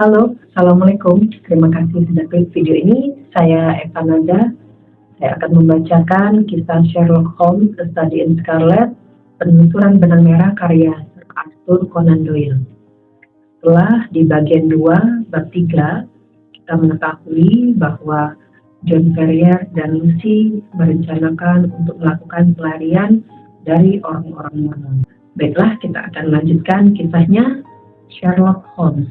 Halo, Assalamualaikum. Terima kasih sudah klik video ini. Saya Eva Nada. Saya akan membacakan kisah Sherlock Holmes, A Study in Scarlet, penelusuran benang merah karya Sir Arthur Conan Doyle. Setelah di bagian 2, bab 3, kita mengetahui bahwa John Ferrier dan Lucy merencanakan untuk melakukan pelarian dari orang-orang Mormon. Baiklah, kita akan lanjutkan kisahnya. Sherlock Holmes,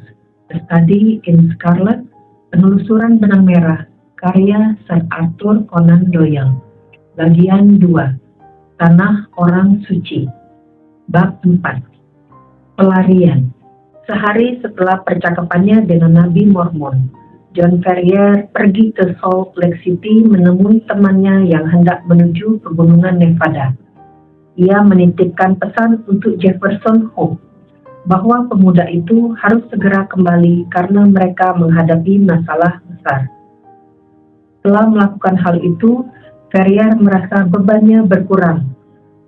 A Study in Scarlet, penelusuran benang merah, karya Sir Arthur Conan Doyle. Bagian 2, Tanah Orang Suci. Bab 4, Pelarian. Sehari setelah percakapannya dengan Nabi Mormon, John Ferrier pergi ke Salt Lake City menemui temannya yang hendak menuju pegunungan Nevada. Ia menitipkan pesan untuk Jefferson Hope bahwa pemuda itu harus segera kembali karena mereka menghadapi masalah besar. Setelah melakukan hal itu, Ferrier merasa bebannya berkurang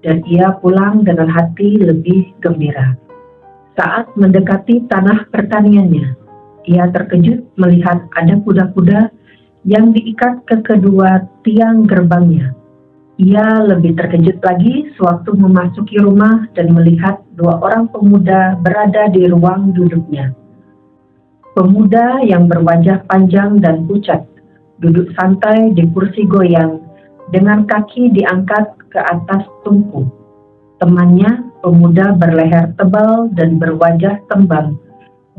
dan ia pulang dengan hati lebih gembira. Saat mendekati tanah pertaniannya, ia terkejut melihat ada kuda-kuda yang diikat ke kedua tiang gerbangnya. Ia lebih terkejut lagi sewaktu memasuki rumah dan melihat 2 orang pemuda berada di ruang duduknya. Pemuda yang berwajah panjang dan pucat duduk santai di kursi goyang dengan kaki diangkat ke atas tungku. Temannya, pemuda berleher tebal dan berwajah tembam,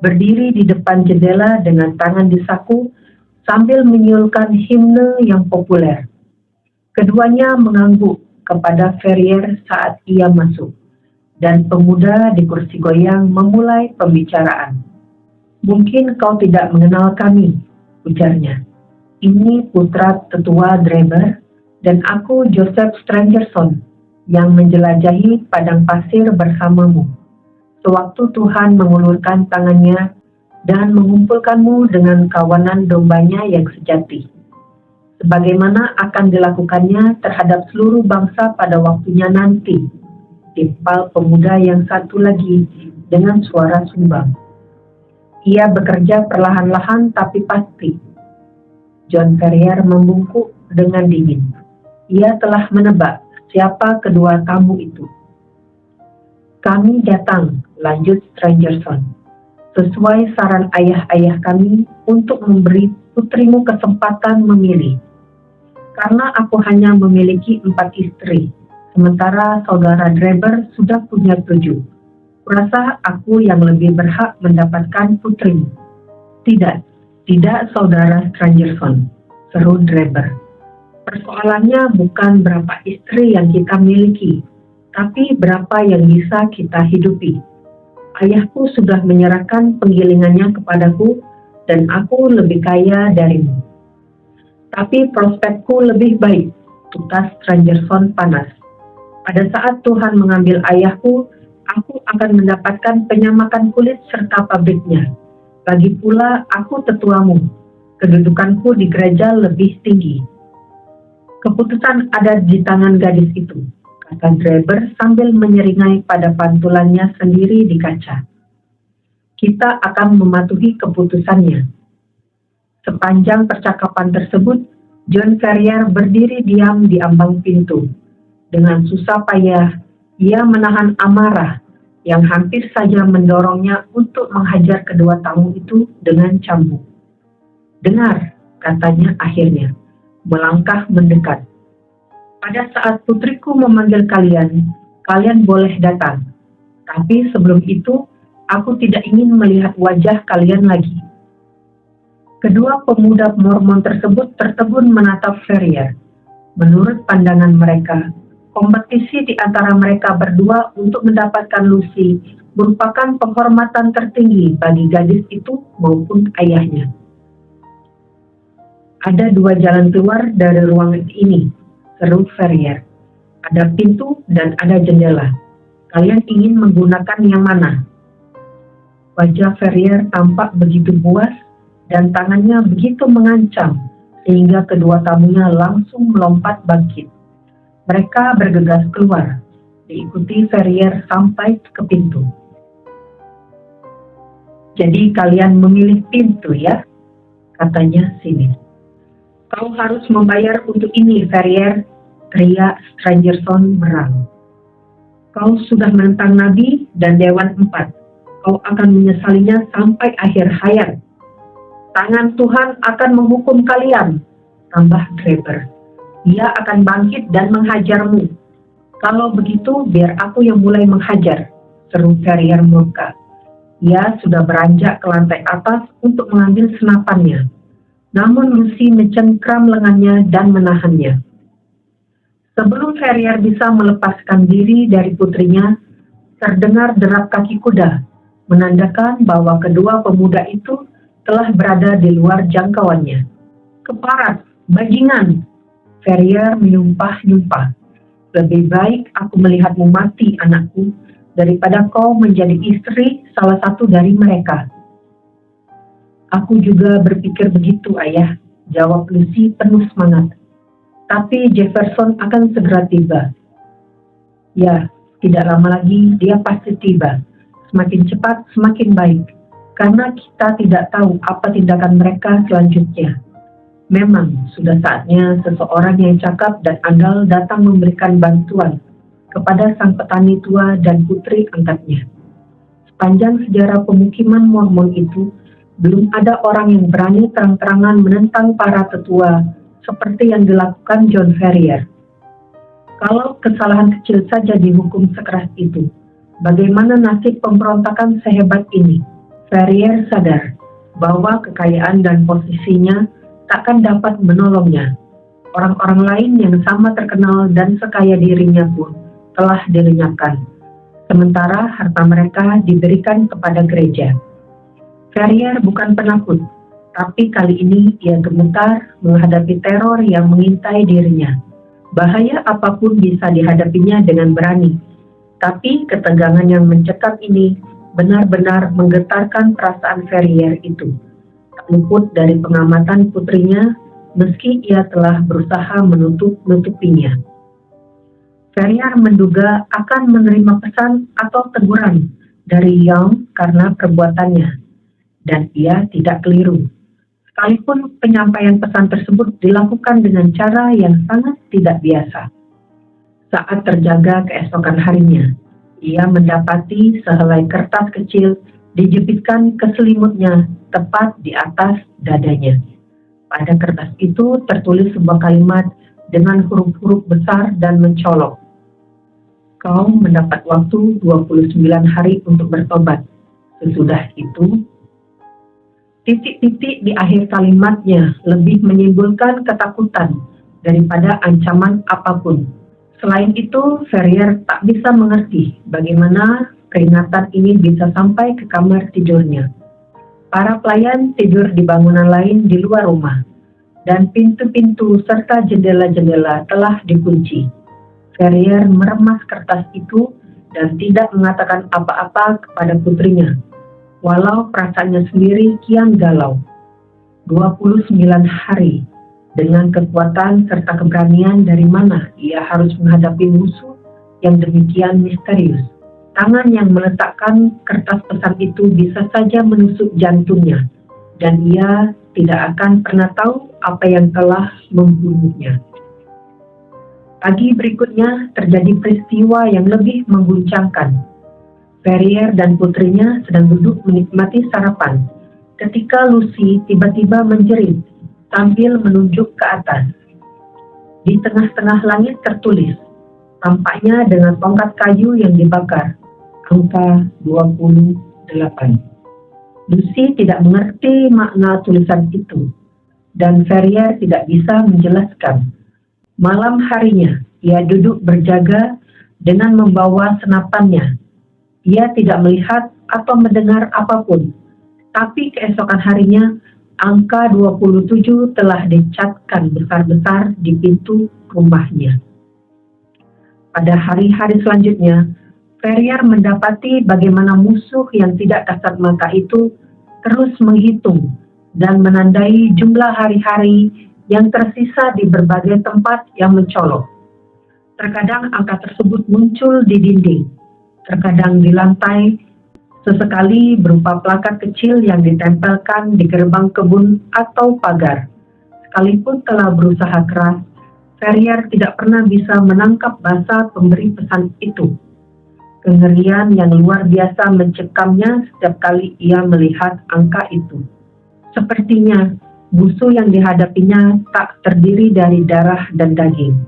berdiri di depan jendela dengan tangan di saku sambil menyiulkan himne yang populer. Keduanya mengangguk kepada Ferrier saat ia masuk, dan pemuda di kursi goyang memulai pembicaraan. "Mungkin kau tidak mengenal kami," ujarnya. "Ini putra tetua Dreber, dan aku Joseph Stangerson yang menjelajahi padang pasir bersamamu sewaktu Tuhan mengulurkan tangannya dan mengumpulkanmu dengan kawanan dombanya yang sejati, sebagaimana akan dilakukannya terhadap seluruh bangsa pada waktunya nanti," timpal pemuda yang satu lagi dengan suara sumbang. Ia bekerja perlahan-lahan tapi pasti. John Ferrier membungkuk dengan dingin. Ia telah menebak siapa kedua tamu itu. "Kami datang," lanjut Stangerson, "sesuai saran ayah-ayah kami untuk memberi putrimu kesempatan memilih. Karena aku hanya memiliki 4 istri, sementara saudara Dreber sudah punya 7. Kurasa aku yang lebih berhak mendapatkan putrimu." "Tidak, tidak saudara Stangerson," seru Dreber. "Persoalannya bukan berapa istri yang kita miliki, tapi berapa yang bisa kita hidupi. Ayahku sudah menyerahkan penggilingannya kepadaku dan aku lebih kaya darimu." "Tapi prospekku lebih baik," tukas Stangerson panas. "Pada saat Tuhan mengambil ayahku, aku akan mendapatkan penyamakan kulit serta pabriknya. Lagi pula aku tetuamu, kedudukanku di gereja lebih tinggi." "Keputusan ada di tangan gadis itu," kata Dreber sambil menyeringai pada pantulannya sendiri di kaca. "Kita akan mematuhi keputusannya." Sepanjang percakapan tersebut, John Ferrier berdiri diam di ambang pintu. Dengan susah payah, ia menahan amarah yang hampir saja mendorongnya untuk menghajar kedua tamu itu dengan cambuk. "Dengar," katanya akhirnya, melangkah mendekat. "Pada saat putriku memanggil kalian, kalian boleh datang. Tapi sebelum itu, aku tidak ingin melihat wajah kalian lagi." Kedua pemuda Mormon tersebut tertegun menatap Ferrier. Menurut pandangan mereka, kompetisi di antara mereka berdua untuk mendapatkan Lucy merupakan penghormatan tertinggi bagi gadis itu maupun ayahnya. "Ada 2 jalan keluar dari ruangan ini," seru Ferrier. "Ada pintu dan ada jendela. Kalian ingin menggunakan yang mana?" Wajah Ferrier tampak begitu buas dan tangannya begitu mengancam sehingga kedua tamunya langsung melompat bangkit. Mereka bergegas keluar, diikuti Ferrier sampai ke pintu. Jadi kalian memilih pintu ya, katanya sinis. Kau harus membayar untuk ini, Ferrier, teriak Strangerson merang. Kau sudah menentang Nabi dan Dewan 4. Kau akan menyesalinya sampai akhir hayat. Tangan Tuhan akan menghukum kalian, tambah Graeber. Dia akan bangkit dan menghajarmu. Kalau begitu, biar aku yang mulai menghajar, seru Ferrier murka. Ia sudah beranjak ke lantai atas untuk mengambil senapannya. Namun Lucy mencengkram lengannya dan menahannya. Sebelum Ferrier bisa melepaskan diri dari putrinya, terdengar derap kaki kuda, menandakan bahwa kedua pemuda itu telah berada di luar jangkauannya. Keparat, bajingan! Ferrier menyumpah-nyumpah. Lebih baik aku melihatmu mati, anakku, daripada kau menjadi istri salah satu dari mereka. Aku juga berpikir begitu, ayah, jawab Lucy penuh semangat. Tapi Jefferson akan segera tiba. Ya, tidak lama lagi dia pasti tiba. Semakin cepat, semakin baik. Karena kita tidak tahu apa tindakan mereka selanjutnya. Memang, sudah saatnya seseorang yang cakap dan andal datang memberikan bantuan kepada sang petani tua dan putri angkatnya. Sepanjang sejarah pemukiman Mormon itu, belum ada orang yang berani terang-terangan menentang para tetua seperti yang dilakukan John Ferrier. Kalau kesalahan kecil saja dihukum sekeras itu, bagaimana nasib pemberontakan sehebat ini? Ferrier sadar bahwa kekayaan dan posisinya takkan dapat menolongnya. Orang-orang lain yang sama terkenal dan sekaya dirinya pun telah dilenyapkan, sementara harta mereka diberikan kepada gereja. Ferrier bukan penakut, tapi kali ini ia gemetar menghadapi teror yang mengintai dirinya. Bahaya apapun bisa dihadapinya dengan berani, tapi ketegangan yang mencekam ini benar-benar menggetarkan perasaan Ferrier itu. Tak luput dari pengamatan putrinya, meski ia telah berusaha menutupinya. Ferrier menduga akan menerima pesan atau teguran dari Young karena perbuatannya, dan ia tidak keliru. Sekalipun penyampaian pesan tersebut dilakukan dengan cara yang sangat tidak biasa. Saat terjaga keesokan harinya, ia mendapati sehelai kertas kecil dijepitkan ke selimutnya tepat di atas dadanya. Pada kertas itu tertulis sebuah kalimat dengan huruf-huruf besar dan mencolok. Kau mendapat waktu 29 hari untuk bertobat. Sesudah itu, titik-titik di akhir kalimatnya lebih menimbulkan ketakutan daripada ancaman apapun. Selain itu, Ferrier tak bisa mengerti bagaimana peringatan ini bisa sampai ke kamar tidurnya. Para pelayan tidur di bangunan lain di luar rumah, dan pintu-pintu serta jendela-jendela telah dikunci. Ferrier meremas kertas itu dan tidak mengatakan apa-apa kepada putrinya, walau perasaannya sendiri kian galau. 29 hari, dengan kekuatan serta keberanian dari mana ia harus menghadapi musuh yang demikian misterius. Tangan yang meletakkan kertas pesan itu bisa saja menusuk jantungnya, dan ia tidak akan pernah tahu apa yang telah membunuhnya. Pagi berikutnya terjadi peristiwa yang lebih mengguncangkan. Ferrier dan putrinya sedang duduk menikmati sarapan, ketika Lucy tiba-tiba menjerit sambil menunjuk ke atas. Di tengah-tengah langit tertulis, tampaknya dengan tongkat kayu yang dibakar, angka 28. Lucy tidak mengerti makna tulisan itu, dan Ferrier tidak bisa menjelaskan. Malam harinya, ia duduk berjaga dengan membawa senapannya. Ia tidak melihat atau mendengar apapun, tapi keesokan harinya, angka 27 telah dicatkan besar-besar di pintu rumahnya. Pada hari-hari selanjutnya, Ferrier mendapati bagaimana musuh yang tidak kasat mata itu terus menghitung dan menandai jumlah hari-hari yang tersisa di berbagai tempat yang mencolok. Terkadang angka tersebut muncul di dinding, terkadang di lantai, sesekali berupa plakat kecil yang ditempelkan di gerbang kebun atau pagar. Sekalipun telah berusaha keras, Ferrier tidak pernah bisa menangkap bahasa pemberi pesan itu. Kengerian yang luar biasa mencekamnya setiap kali ia melihat angka itu. Sepertinya musuh yang dihadapinya tak terdiri dari darah dan daging.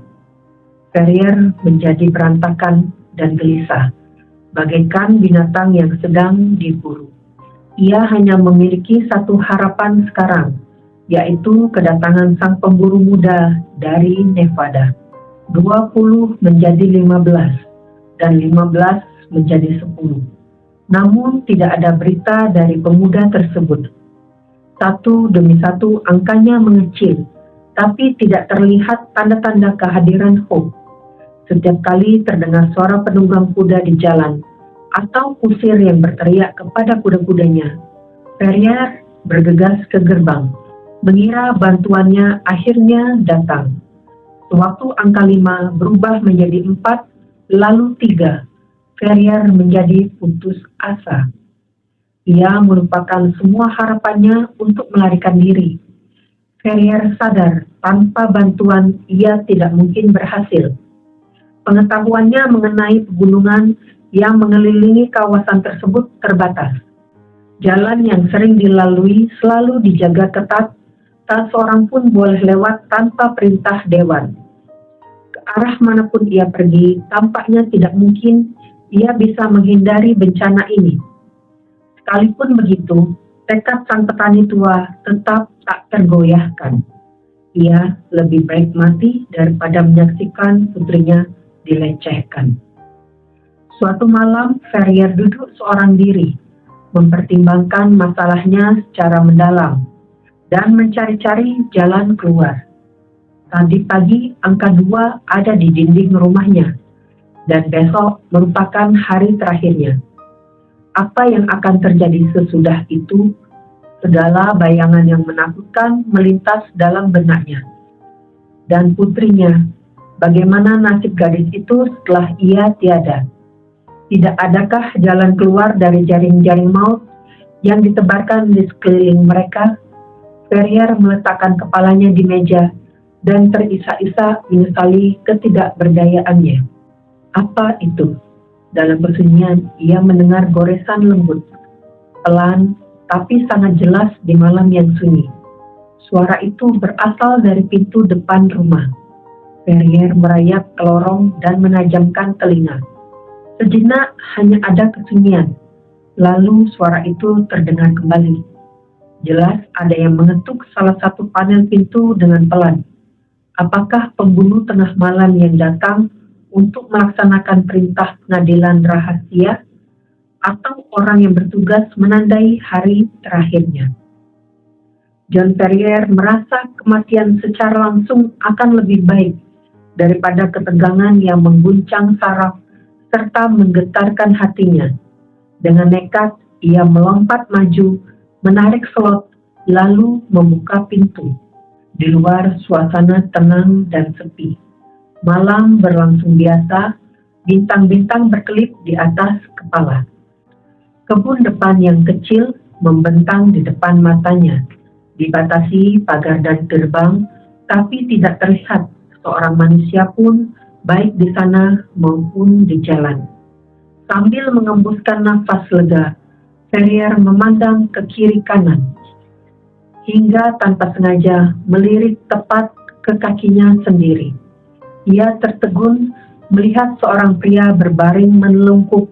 Ferrier menjadi berantakan dan gelisah, bagaikan binatang yang sedang diburu. Ia hanya memiliki satu harapan sekarang, yaitu kedatangan sang pemburu muda dari Nevada. 20 menjadi 15, dan 15 menjadi 10. Namun tidak ada berita dari pemuda tersebut. Satu demi satu angkanya mengecil, tapi tidak terlihat tanda-tanda kehadiran Hope. Setiap kali terdengar suara penunggang kuda di jalan, atau kusir yang berteriak kepada kuda-kudanya, Ferrier bergegas ke gerbang, mengira bantuannya akhirnya datang. Sewaktu angka 5 berubah menjadi 4, lalu 3, Ferrier menjadi putus asa. Ia melupakan semua harapannya untuk melarikan diri. Ferrier sadar tanpa bantuan ia tidak mungkin berhasil. Pengetahuannya mengenai pegunungan yang mengelilingi kawasan tersebut terbatas. Jalan yang sering dilalui selalu dijaga ketat, tak seorang pun boleh lewat tanpa perintah dewan. Ke arah manapun ia pergi, tampaknya tidak mungkin ia bisa menghindari bencana ini. Sekalipun begitu, tekad sang petani tua tetap tak tergoyahkan. Ia lebih baik mati daripada menyaksikan putrinya dilecehkan. Suatu malam, Ferrier duduk seorang diri, mempertimbangkan masalahnya secara mendalam, dan mencari-cari jalan keluar. Tadi pagi, angka 2 ada di dinding rumahnya, dan besok merupakan hari terakhirnya. Apa yang akan terjadi sesudah itu? Segala bayangan yang menakutkan melintas dalam benaknya. Dan putrinya, bagaimana nasib gadis itu setelah ia tiada? Tidak adakah jalan keluar dari jaring-jaring maut yang ditebarkan di sekeliling mereka? Ferrier meletakkan kepalanya di meja dan terisak-isak menyesali ketidakberdayaannya. Apa itu? Dalam kesunyian, ia mendengar goresan lembut, pelan, tapi sangat jelas di malam yang sunyi. Suara itu berasal dari pintu depan rumah. Ferrier merayap ke lorong dan menajamkan telinga. Sejenak hanya ada kesunyian, lalu suara itu terdengar kembali. Jelas ada yang mengetuk salah satu panel pintu dengan pelan. Apakah pembunuh tengah malam yang datang untuk melaksanakan perintah pengadilan rahasia, atau orang yang bertugas menandai hari terakhirnya? John Ferrier merasa kematian secara langsung akan lebih baik daripada ketegangan yang mengguncang saraf serta menggetarkan hatinya. Dengan nekat, ia melompat maju, menarik slot, lalu membuka pintu. Di luar suasana tenang dan sepi. Malam berlangsung biasa, bintang-bintang berkelip di atas kepala. Kebun depan yang kecil membentang di depan matanya, dibatasi pagar dan gerbang, tapi tidak terlihat seorang manusia pun, baik di sana maupun di jalan. Sambil mengembuskan nafas lega, Ferrier memandang ke kiri kanan, hingga tanpa sengaja melirik tepat ke kakinya sendiri. Ia tertegun melihat seorang pria berbaring menelungkup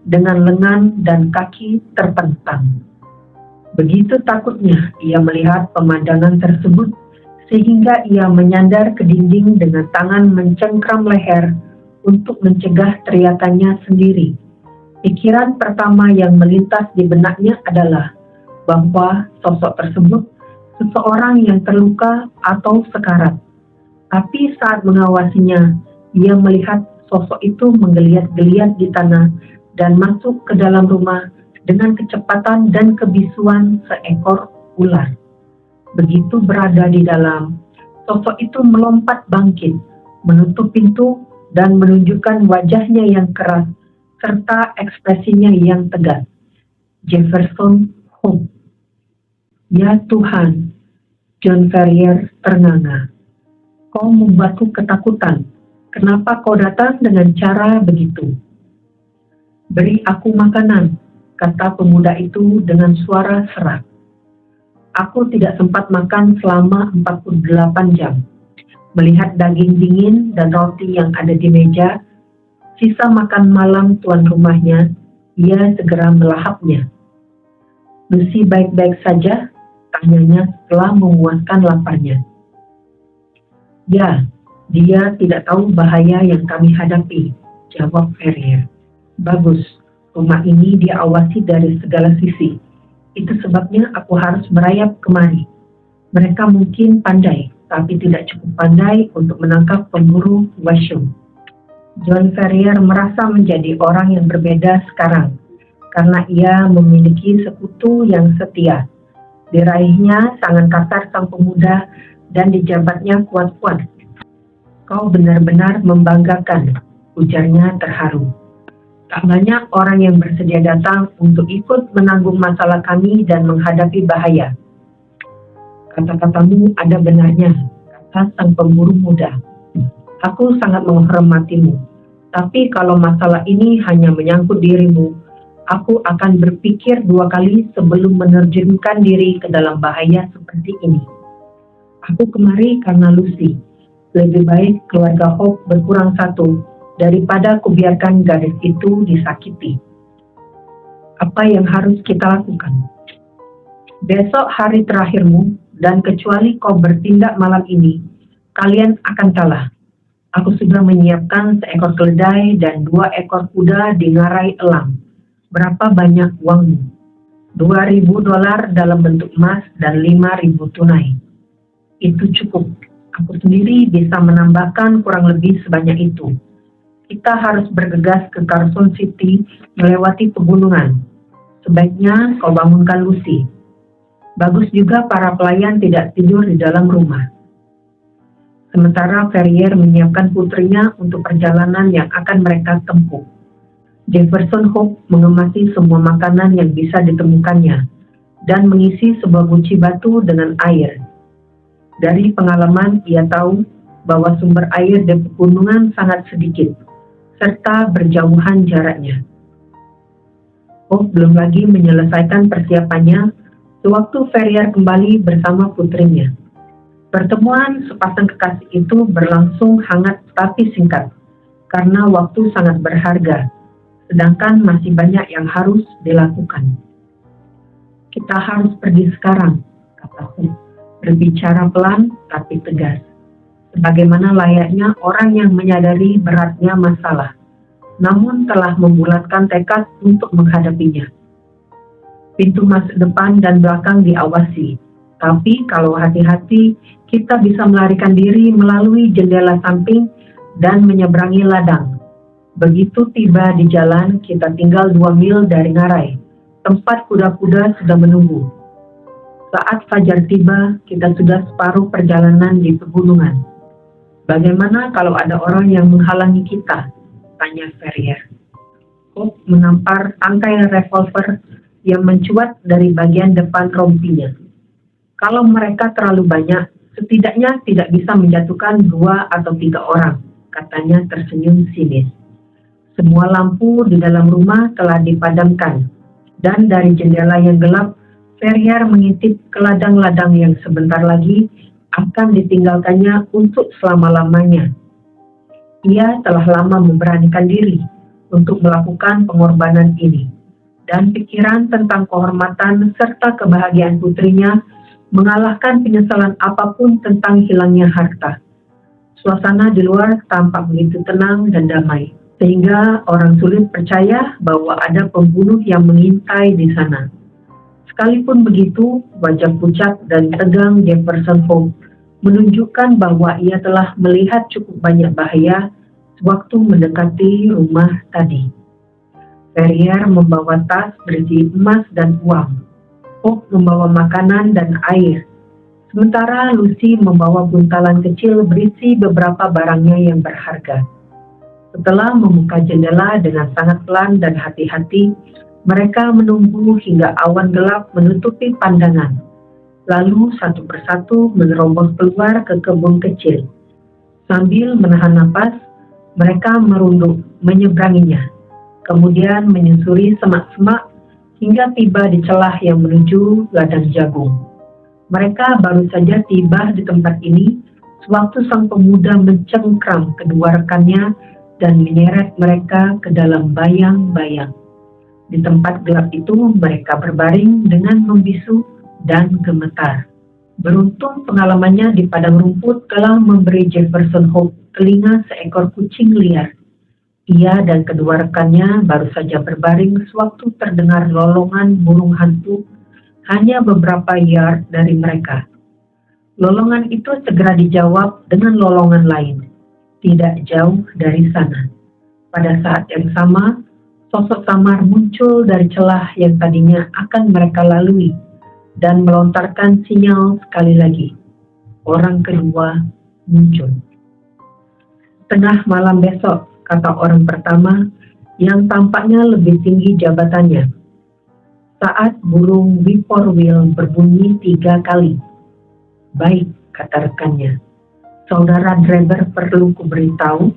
dengan lengan dan kaki terpentang. Begitu takutnya ia melihat pemandangan tersebut, sehingga ia menyandar ke dinding dengan tangan mencengkram leher untuk mencegah teriakannya sendiri. Pikiran pertama yang melintas di benaknya adalah bahwa sosok tersebut seseorang yang terluka atau sekarat. Tapi saat mengawasinya, ia melihat sosok itu menggeliat-geliat di tanah dan masuk ke dalam rumah dengan kecepatan dan kebisuan seekor ular. Begitu berada di dalam, sosok itu melompat bangkit, menutup pintu dan menunjukkan wajahnya yang keras serta ekspresinya yang tegas. Jefferson Hope. Ya Tuhan, John Ferrier ternganga. Kau membuatku ketakutan. Kenapa kau datang dengan cara begitu? Beri aku makanan, kata pemuda itu dengan suara serak. Aku tidak sempat makan selama 48 jam. Melihat daging dingin dan roti yang ada di meja, sisa makan malam tuan rumahnya, ia segera melahapnya. Lucy baik-baik saja, tanyanya setelah memuaskan laparnya. Ya, dia tidak tahu bahaya yang kami hadapi, jawab Ferrier. Bagus, rumah ini diawasi dari segala sisi. Itu sebabnya aku harus merayap kemari. Mereka mungkin pandai, tapi tidak cukup pandai untuk menangkap pemburu Washum. John Ferrier merasa menjadi orang yang berbeda sekarang, karena ia memiliki sekutu yang setia. Diraihnya tangan kasar sang pemuda dan dijabatnya kuat-kuat. Kau benar-benar membanggakan, ujarnya terharu. Tak banyak orang yang bersedia datang untuk ikut menanggung masalah kami dan menghadapi bahaya. Kata-katamu ada benarnya, kata sang pemburu muda. Aku sangat menghormatimu, tapi kalau masalah ini hanya menyangkut dirimu, aku akan berpikir 2 kali sebelum menerjunkan diri ke dalam bahaya seperti ini. Aku kemari karena Lucy. Lebih baik keluarga Hope berkurang 1 daripada kubiarkan gadis itu disakiti. Apa yang harus kita lakukan? Besok hari terakhirmu, dan kecuali kau bertindak malam ini, kalian akan kalah. Aku sudah menyiapkan seekor keledai dan 2 ekor kuda di ngarai elang. Berapa banyak uangmu? $2.000 dalam bentuk emas dan 5.000 tunai. Itu cukup. Aku sendiri bisa menambahkan kurang lebih sebanyak itu. Kita harus bergegas ke Carson City melewati pegunungan. Sebaiknya kau bangunkan Lucy. Bagus juga para pelayan tidak tidur di dalam rumah. Sementara Ferrier menyiapkan putrinya untuk perjalanan yang akan mereka tempuh. Jefferson Hope mengemasi semua makanan yang bisa ditemukannya dan mengisi sebuah guci batu dengan air. Dari pengalaman ia tahu bahwa sumber air di pegunungan sangat sedikit, serta berjauhan jaraknya. Hope belum lagi menyelesaikan persiapannya sewaktu Ferrier kembali bersama putrinya. Pertemuan sepasang kekasih itu berlangsung hangat tapi singkat, karena waktu sangat berharga, sedangkan masih banyak yang harus dilakukan. Kita harus pergi sekarang, kata Hope, berbicara pelan tapi tegas, sebagaimana layaknya orang yang menyadari beratnya masalah, namun telah membulatkan tekad untuk menghadapinya. Pintu masuk depan dan belakang diawasi, tapi kalau hati-hati, kita bisa melarikan diri melalui jendela samping dan menyeberangi ladang. Begitu tiba di jalan, kita tinggal 2 mil dari ngarai, tempat kuda-kuda sudah menunggu. Saat fajar tiba, kita sudah separuh perjalanan di pegunungan. Bagaimana kalau ada orang yang menghalangi kita? Tanya Ferrier. Hope menampar tangkai revolver yang mencuat dari bagian depan rompinya. Kalau mereka terlalu banyak, setidaknya tidak bisa menjatuhkan 2 atau 3 orang, katanya tersenyum sinis. Semua lampu di dalam rumah telah dipadamkan, dan dari jendela yang gelap, Ferrier mengintip ke ladang-ladang yang sebentar lagi akan ditinggalkannya untuk selama-lamanya. Ia telah lama memberanikan diri untuk melakukan pengorbanan ini, dan pikiran tentang kehormatan serta kebahagiaan putrinya mengalahkan penyesalan apapun tentang hilangnya harta. Suasana di luar tampak begitu tenang dan damai, sehingga orang sulit percaya bahwa ada pembunuh yang mengintai di sana. Sekalipun begitu, wajah pucat dan tegang Jefferson Hope menunjukkan bahwa ia telah melihat cukup banyak bahaya sewaktu mendekati rumah tadi. Ferrier membawa tas berisi emas dan uang. Hope membawa makanan dan air. Sementara Lucy membawa buntalan kecil berisi beberapa barangnya yang berharga. Setelah membuka jendela dengan sangat pelan dan hati-hati, Mereka menunggu hingga awan gelap menutupi pandangan, lalu satu persatu menerobos keluar ke kebun kecil. Sambil menahan napas, mereka merunduk menyeberanginya, kemudian menyusuri semak-semak hingga tiba di celah yang menuju ladang jagung. Mereka baru saja tiba di tempat ini sewaktu sang pemuda mencengkram kedua rekannya dan menyeret mereka ke dalam bayang-bayang. Di tempat gelap itu mereka berbaring dengan membisu dan gemetar. Beruntung pengalamannya di padang rumput telah memberi Jefferson Hope telinga seekor kucing liar. Ia dan kedua rekannya baru saja berbaring sewaktu terdengar lolongan burung hantu hanya beberapa yard dari mereka. Lolongan itu segera dijawab dengan lolongan lain, tidak jauh dari sana. Pada saat yang sama, sosok samar muncul dari celah yang tadinya akan mereka lalui dan melontarkan sinyal sekali lagi. Orang kedua muncul. Tengah malam besok, kata orang pertama yang tampaknya lebih tinggi jabatannya. Saat burung whippoorwill berbunyi 3 kali. Baik, kata rekannya. Saudara driver perlu kuberitahu?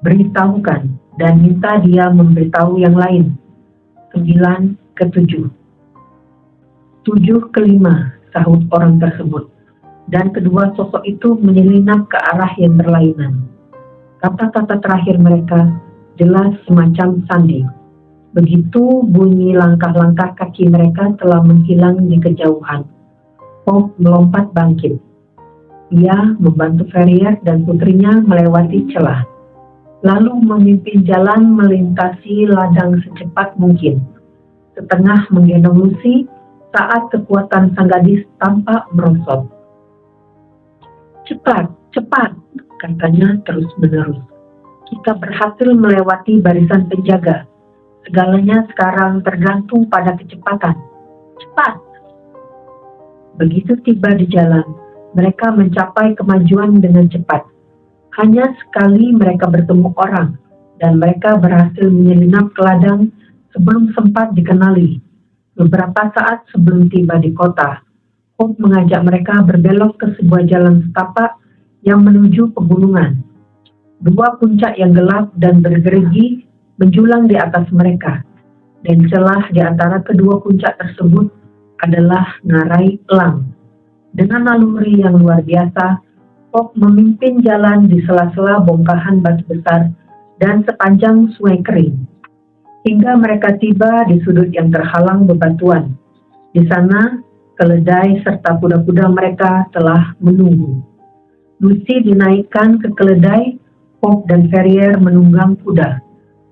Beritahukan dan minta dia memberitahu yang lain. 9 ke 7. 7 ke 5, sahut orang tersebut. Dan kedua sosok itu menyelinap ke arah yang berlainan. Kata-kata terakhir mereka jelas semacam sandi. Begitu bunyi langkah-langkah kaki mereka telah menghilang di kejauhan, Hope melompat bangkit. Ia membantu Ferrier dan putrinya melewati celah, lalu memimpin jalan melintasi ladang secepat mungkin, setengah menggendong Lucy saat kekuatan sang gadis tampak merosot. Cepat, cepat, katanya terus-menerus. Kita berhasil melewati barisan penjaga. Segalanya sekarang tergantung pada kecepatan. Cepat! Begitu tiba di jalan, mereka mencapai kemajuan dengan cepat. Hanya sekali mereka bertemu orang, dan mereka berhasil menyelinap ke ladang sebelum sempat dikenali. Beberapa saat sebelum tiba di kota, Hope mengajak mereka berbelok ke sebuah jalan setapak yang menuju pegunungan. 2 puncak yang gelap dan bergerigi menjulang di atas mereka, dan celah di antara kedua puncak tersebut adalah ngarai elang. Dengan naluri yang luar biasa, Hope memimpin jalan di sela-sela bongkahan batu besar dan sepanjang sungai kering, hingga mereka tiba di sudut yang terhalang bebatuan. Di sana, keledai serta kuda-kuda mereka telah menunggu. Lucy dinaikkan ke keledai, Hope dan Ferrier menunggang kuda.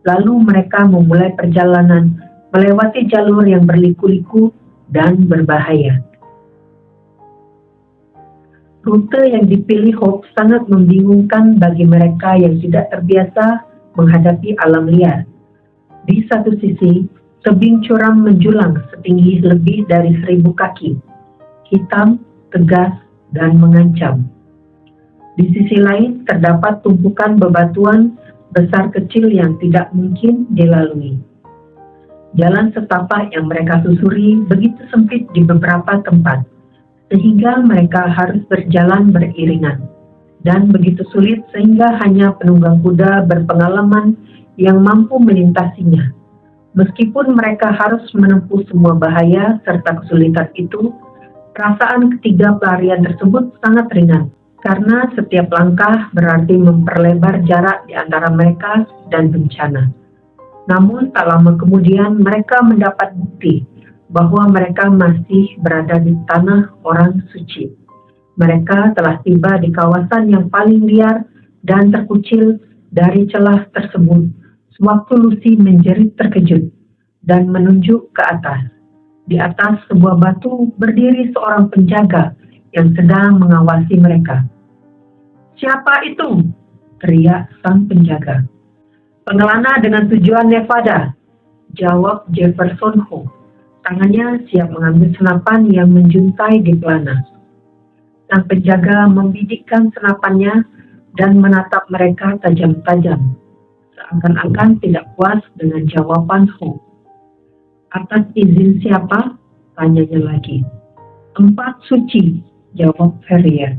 Lalu mereka memulai perjalanan melewati jalur yang berliku-liku dan berbahaya. Rute yang dipilih Hope sangat membingungkan bagi mereka yang tidak terbiasa menghadapi alam liar. Di satu sisi, tebing curam menjulang setinggi lebih dari 1000 kaki, hitam, tegas, dan mengancam. Di sisi lain, terdapat tumpukan bebatuan besar kecil yang tidak mungkin dilalui. Jalan setapak yang mereka susuri begitu sempit di beberapa tempat, sehingga mereka harus berjalan beriringan, dan begitu sulit sehingga hanya penunggang kuda berpengalaman yang mampu melintasinya. Meskipun mereka harus menempuh semua bahaya serta kesulitan itu, perasaan ketiga pelarian tersebut sangat ringan, karena setiap langkah berarti memperlebar jarak di antara mereka dan bencana. Namun tak lama kemudian mereka mendapat bukti bahwa mereka masih berada di tanah orang suci. Mereka telah tiba di kawasan yang paling liar dan terkucil dari celah tersebut, sewaktu Lucy menjerit terkejut dan menunjuk ke atas. Di atas sebuah batu berdiri seorang penjaga yang sedang mengawasi mereka. "Siapa itu?" teriak sang penjaga. "Pengelana dengan tujuan Nevada," jawab Jefferson Hope. Tangannya siap mengambil senapan yang menjuntai di pelana. Sang penjaga membidikkan senapannya dan menatap mereka tajam-tajam, seakan-akan tidak puas dengan jawaban Hope. Atas izin siapa? Tanyanya lagi. 4 suci, jawab Ferrier.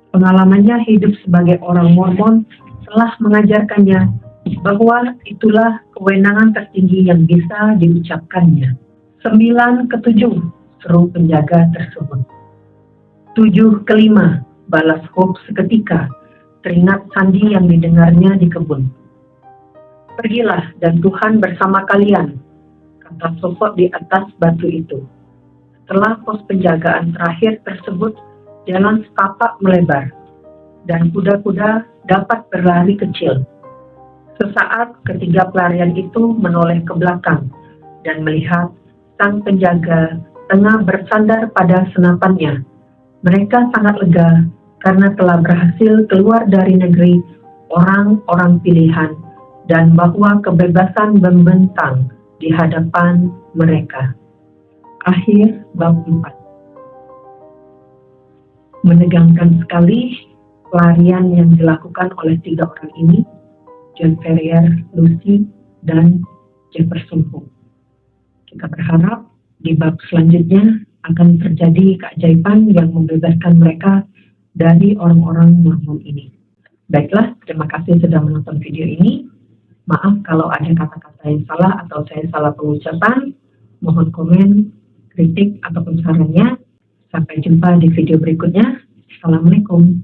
Pengalamannya hidup sebagai orang Mormon telah mengajarkannya bahwa itulah kewenangan tertinggi yang bisa diucapkannya. 9 ke 7, seru penjaga tersebut. 7 ke 5, balas Hope seketika, teringat sandi yang didengarnya di kebun. Pergilah dan Tuhan bersama kalian, kata sosok di atas batu itu. Setelah pos penjagaan terakhir tersebut, jalan setapak melebar, dan kuda-kuda dapat berlari kecil. Sesaat ketiga pelarian itu menoleh ke belakang dan melihat sang penjaga tengah bersandar pada senapannya. Mereka sangat lega karena telah berhasil keluar dari negeri orang-orang pilihan dan bahwa kebebasan membentang di hadapan mereka. Akhir bab 4. Menegangkan sekali pelarian yang dilakukan oleh 3 orang ini, John Ferrier, Lucy, dan Jefferson Hope. Kita berharap di bab selanjutnya akan terjadi keajaiban yang membebaskan mereka dari orang-orang Mormon ini. Baiklah, terima kasih sudah menonton video ini. Maaf kalau ada kata-kata yang salah atau saya salah pengucapan. Mohon komen, kritik, ataupun sarannya. Sampai jumpa di video berikutnya. Assalamualaikum.